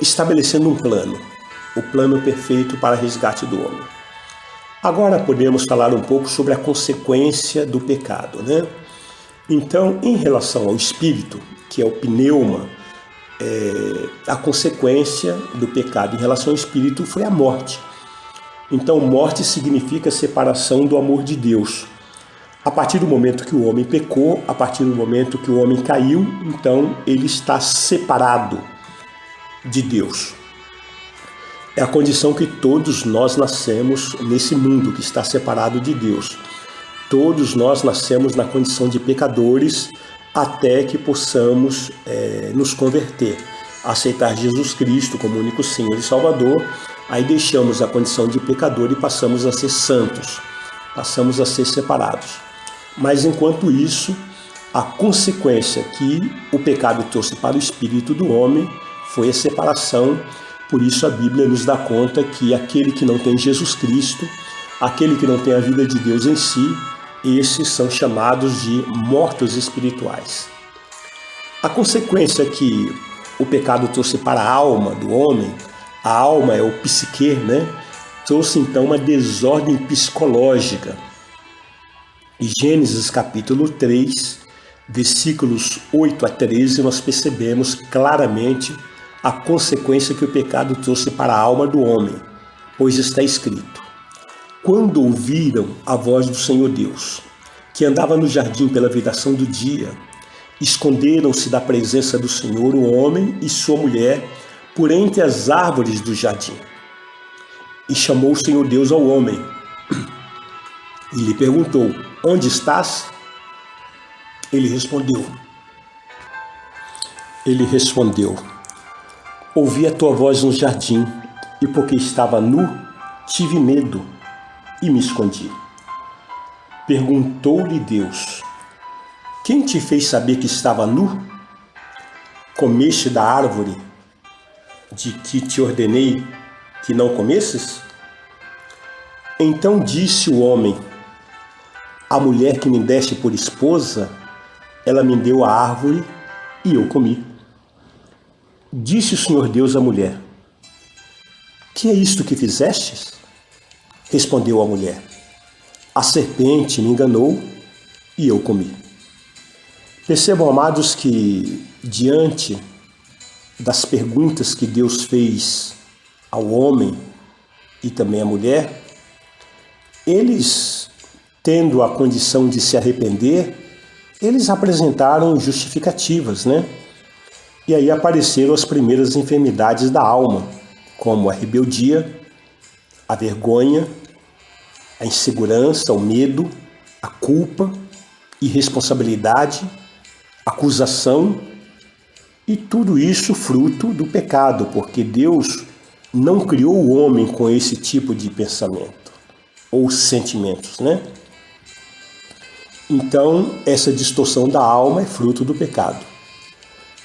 estabelecendo um plano, o plano perfeito para resgate do homem. Agora podemos falar um pouco sobre a consequência do pecado, né? Então, em relação ao espírito, que é o pneuma, a consequência do pecado em relação ao espírito foi a morte. Então, morte significa separação do amor de Deus. A partir do momento que o homem pecou, a partir do momento que o homem caiu, então ele está separado de Deus. É a condição que todos nós nascemos nesse mundo que está separado de Deus. Todos nós nascemos na condição de pecadores até que possamos nos converter, aceitar Jesus Cristo como único Senhor e Salvador. Aí deixamos a condição de pecador e passamos a ser santos, passamos a ser separados. Mas enquanto isso, a consequência que o pecado trouxe para o espírito do homem foi a separação. Por isso a Bíblia nos dá conta que aquele que não tem Jesus Cristo, aquele que não tem a vida de Deus em si, esses são chamados de mortos espirituais. A consequência que o pecado trouxe para a alma do homem, a alma é o psique, né? Trouxe então uma desordem psicológica. Em Gênesis capítulo 3, versículos 8 a 13, nós percebemos claramente a consequência que o pecado trouxe para a alma do homem, pois está escrito: quando ouviram a voz do Senhor Deus, que andava no jardim pela viração do dia, esconderam-se da presença do Senhor o homem e sua mulher por entre as árvores do jardim. E chamou o Senhor Deus ao homem e lhe perguntou: onde estás? Ele respondeu, ouvi a tua voz no jardim, e porque estava nu, tive medo e me escondi. Perguntou-lhe Deus: quem te fez saber que estava nu? Comeste da árvore de que te ordenei que não comesses? Então disse o homem: a mulher que me deste por esposa, ela me deu a árvore e eu comi. Disse o Senhor Deus à mulher: que é isto que fizestes? Respondeu a mulher: a serpente me enganou e eu comi. Percebam, amados, que diante das perguntas que Deus fez ao homem e também à mulher, eles, tendo a condição de se arrepender, eles apresentaram justificativas, né? E aí apareceram as primeiras enfermidades da alma, como a rebeldia, a vergonha, a insegurança, o medo, a culpa, irresponsabilidade, acusação, e tudo isso fruto do pecado, porque Deus não criou o homem com esse tipo de pensamento ou sentimentos, né? Então, essa distorção da alma é fruto do pecado.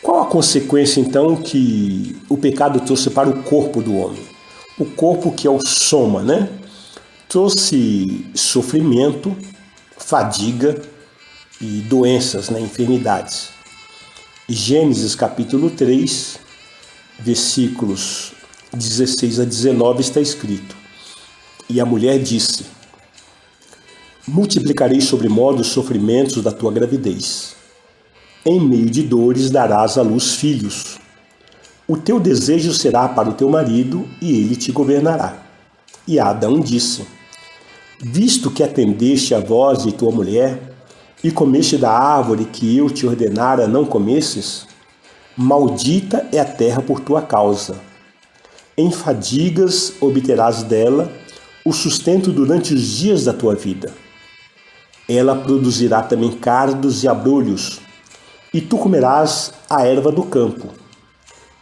Qual a consequência, então, que o pecado trouxe para o corpo do homem? O corpo, que é o soma, né? Trouxe sofrimento, fadiga e doenças, né? Enfermidades. Em Gênesis capítulo 3, versículos 16 a 19, está escrito: e a mulher disse: multiplicarei sobremodo os sofrimentos da tua gravidez. Em meio de dores darás à luz filhos. O teu desejo será para o teu marido, e ele te governará. E Adão disse: visto que atendeste à voz de tua mulher, e comeste da árvore que eu te ordenara não comesses, maldita é a terra por tua causa. Em fadigas obterás dela o sustento durante os dias da tua vida. Ela produzirá também cardos e abrolhos, e tu comerás a erva do campo.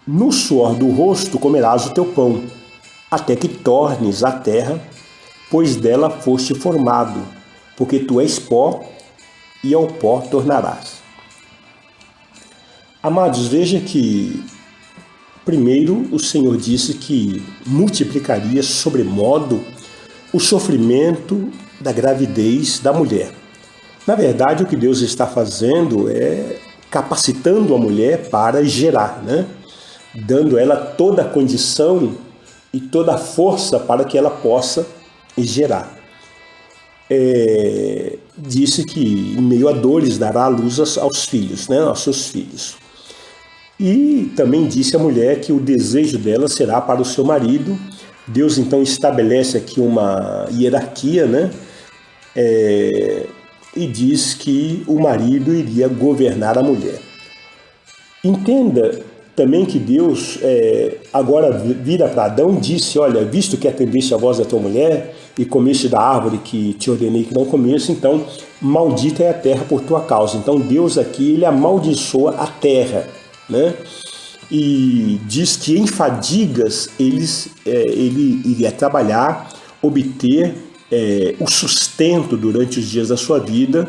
No suor do rosto comerás o teu pão, até que tornes a terra, pois dela foste formado, porque tu és pó, e ao pó tornarás. Amados, veja que primeiro o Senhor disse que multiplicaria sobremodo o sofrimento da gravidez da mulher. Na verdade, o que Deus está fazendo é capacitando a mulher para gerar, né? dando a ela toda a condição e toda a força para que ela possa gerar. Disse que em meio a dores dará a luz aos filhos, né, aos seus filhos. E também disse a mulher que o desejo dela será para o seu marido. Deus então estabelece aqui uma hierarquia, né? E diz que o marido iria governar a mulher. Entenda também que Deus agora vira para Adão e disse: olha, visto que atendeste a voz da tua mulher e comeste da árvore que te ordenei que não comesse, então maldita é a terra por tua causa. Então Deus aqui, ele amaldiçoa a terra, né? E diz que em fadigas ele iria trabalhar, obter o sustento durante os dias da sua vida,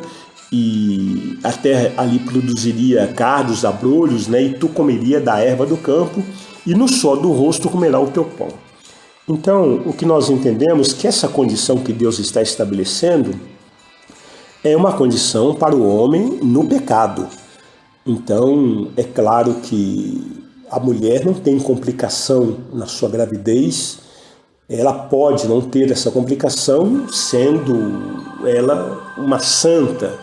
e a terra ali produziria cardos, abrolhos, né? E tu comeria da erva do campo, e no suor do rosto comerá o teu pão. Então, o que nós entendemos que essa condição que Deus está estabelecendo é uma condição para o homem no pecado. Então, é claro que a mulher não tem complicação na sua gravidez, ela pode não ter essa complicação sendo ela uma santa,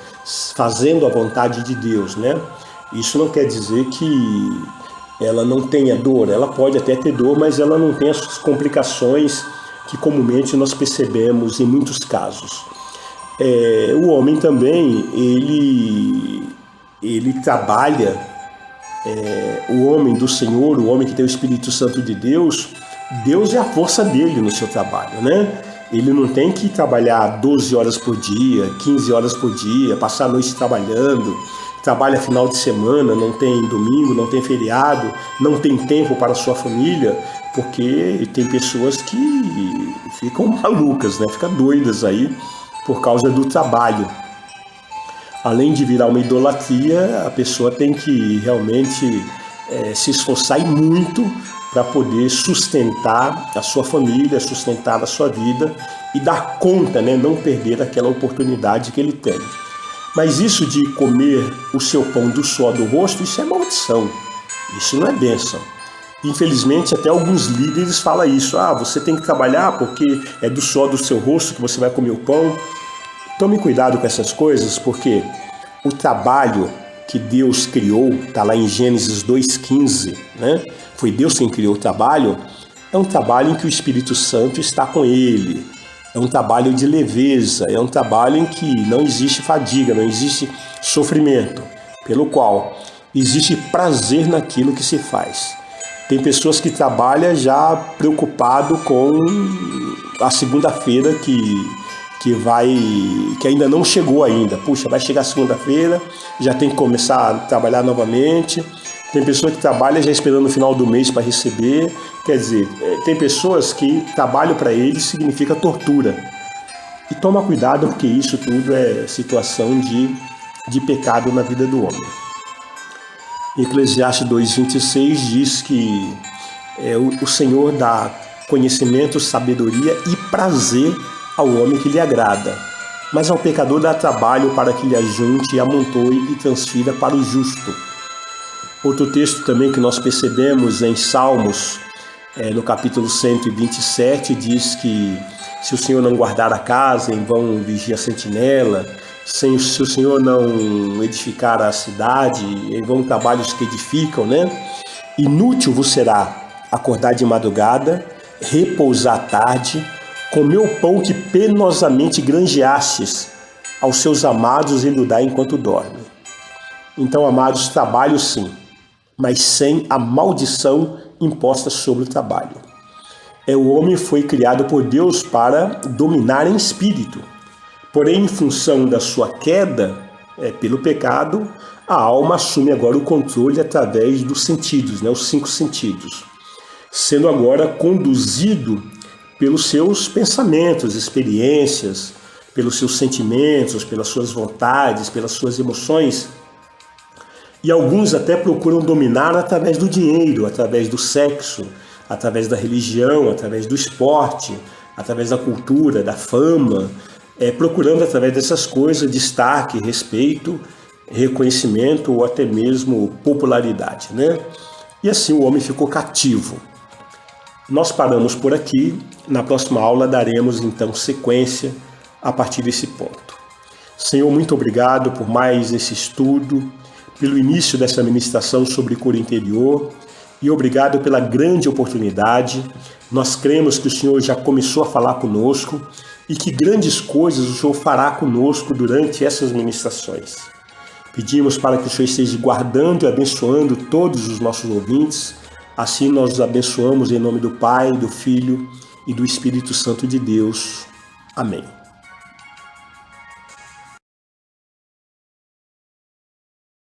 fazendo a vontade de Deus, né? Isso não quer dizer que ela não tenha dor, ela pode até ter dor, mas ela não tem as complicações que comumente nós percebemos em muitos casos. O homem também, ele trabalha, o homem do Senhor, o homem que tem o Espírito Santo de Deus, Deus é a força dele no seu trabalho, né? Ele não tem que trabalhar 12 horas por dia, 15 horas por dia, passar a noite trabalhando, trabalha final de semana, não tem domingo, não tem feriado, não tem tempo para a sua família, porque tem pessoas que ficam malucas, né? Ficam doidas aí por causa do trabalho. Além de virar uma idolatria, a pessoa tem que realmente se esforçar muito para poder sustentar a sua família, sustentar a sua vida e dar conta, né? Não perder aquela oportunidade que ele tem. Mas isso de comer o seu pão do suor do rosto, isso é maldição, isso não é bênção. Infelizmente, até alguns líderes falam isso: você tem que trabalhar porque é do suor do seu rosto que você vai comer o pão. Tome cuidado com essas coisas, porque o trabalho que Deus criou, está lá em Gênesis 2,15, né? Foi Deus quem criou o trabalho, é um trabalho em que o Espírito Santo está com ele, é um trabalho de leveza, é um trabalho em que não existe fadiga, não existe sofrimento, pelo qual existe prazer naquilo que se faz. Tem pessoas que trabalham já preocupado com a segunda-feira que ainda não chegou ainda. Puxa, vai chegar segunda-feira, já tem que começar a trabalhar novamente. Tem pessoa que trabalha já esperando o final do mês para receber. Quer dizer, tem pessoas que trabalho para eles significa tortura. E toma cuidado, porque isso tudo é situação de pecado na vida do homem. Eclesiastes 2,26 diz que o Senhor dá conhecimento, sabedoria e prazer ao homem que lhe agrada, mas ao pecador dá trabalho para que lhe ajunte, amontoe e transfira para o justo. Outro texto também que nós percebemos em Salmos, no capítulo 127, diz que se o Senhor não guardar a casa, em vão vigia a sentinela, se o Senhor não edificar a cidade, em vão trabalhos que edificam, né? Inútil vos será acordar de madrugada, repousar à tarde, comer o pão que penosamente granjeastes, aos seus amados ele o dá enquanto dorme. Então, amados, trabalho sim, mas sem a maldição imposta sobre o trabalho. O homem foi criado por Deus para dominar em espírito. Porém, em função da sua queda pelo pecado, a alma assume agora o controle através dos sentidos, né, os 5 sentidos, sendo agora conduzido pelos seus pensamentos, experiências, pelos seus sentimentos, pelas suas vontades, pelas suas emoções. E alguns até procuram dominar através do dinheiro, através do sexo, através da religião, através do esporte, através da cultura, da fama, procurando através dessas coisas destaque, respeito, reconhecimento ou até mesmo popularidade, né? e assim o homem ficou cativo. Nós paramos por aqui, na próxima aula daremos então sequência a partir desse ponto. Senhor, muito obrigado por mais esse estudo, pelo início dessa ministração sobre cura interior e obrigado pela grande oportunidade. Nós cremos que o Senhor já começou a falar conosco e que grandes coisas o Senhor fará conosco durante essas ministrações. Pedimos para que o Senhor esteja guardando e abençoando todos os nossos ouvintes. Assim nós os abençoamos em nome do Pai, do Filho e do Espírito Santo de Deus. Amém.